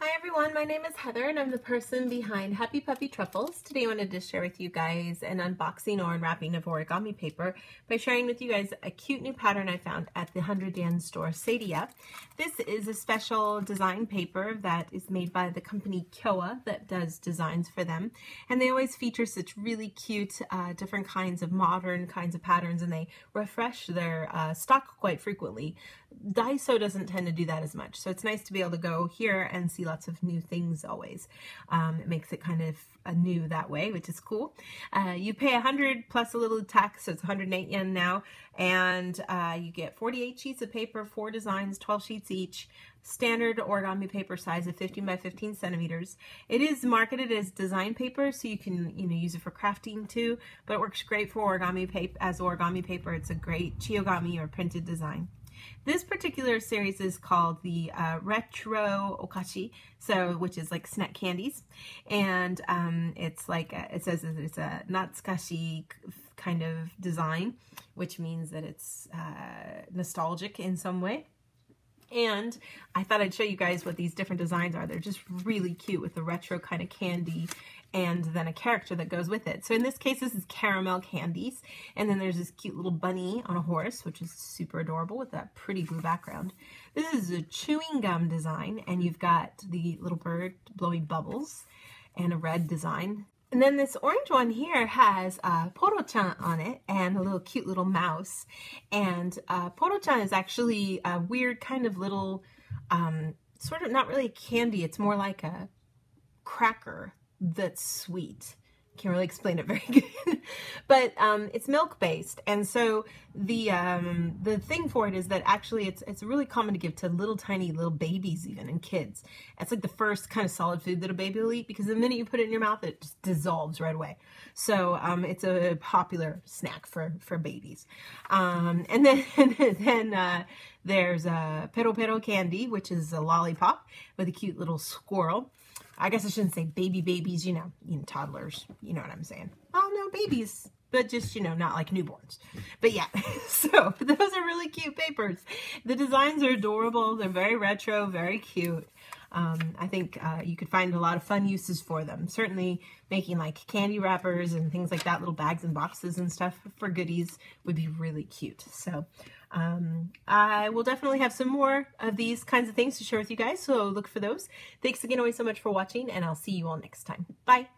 Hi everyone, my name is Heather and I'm the person behind Happy Puppy Truffles. Today I wanted to share with you guys an unboxing or unwrapping of origami paper by sharing with you guys a cute new pattern I found at the 100-yen store Sadia. This is a special design paper that is made by the company Kyowa that does designs for them, and they always feature such really cute different kinds of modern kinds of patterns, and they refresh their stock quite frequently. Daiso doesn't tend to do that as much, so it's nice to be able to go here and see lots of new things always. It makes it kind of new that way, which is cool. You pay 100 plus a little tax, so it's 108 yen now, and you get 48 sheets of paper, 4 designs, 12 sheets each, standard origami paper size of 15 by 15 centimeters. It is marketed as design paper, so you can use it for crafting too, but it works great for origami paper. As origami paper, it's a great Chiyogami or printed design. This particular series is called the Retro Okashi, which is like snack candies, and it's like it says it's a natsukashi kind of design, which means that it's nostalgic in some way. And I thought I'd show you guys what these different designs are. They're just really cute with the retro kind of candy and then a character that goes with it. So in this case, this is caramel candies. And then there's this cute little bunny on a horse, which is super adorable with that pretty blue background. This is a chewing gum design, and you've got the little bird blowing bubbles and a red design. And then this orange one here has Poro-chan on it and a little cute little mouse. And Poro-chan is actually a weird kind of little, sort of not really a candy, it's more like a cracker that's sweet. Can't really explain it very good, but it's milk based, and so the thing for it is that actually it's really common to give to little tiny little babies, even, and kids. It's like the first kind of solid food that a baby will eat, because the minute you put it in your mouth, it just dissolves right away. So it's a popular snack for babies. And then there's a Pero candy, which is a lollipop with a cute little squirrel. I guess I shouldn't say babies, you know, toddlers, you know what I'm saying. Oh, no, babies, but just, not like newborns. But yeah, so those are really cute papers. The designs are adorable. They're very retro, very cute. I think you could find a lot of fun uses for them. Certainly making like candy wrappers and things like that, little bags and boxes and stuff for goodies would be really cute. So I will definitely have some more of these kinds of things to share with you guys, so look for those. Thanks again always so much for watching, and I'll see you all next time. Bye!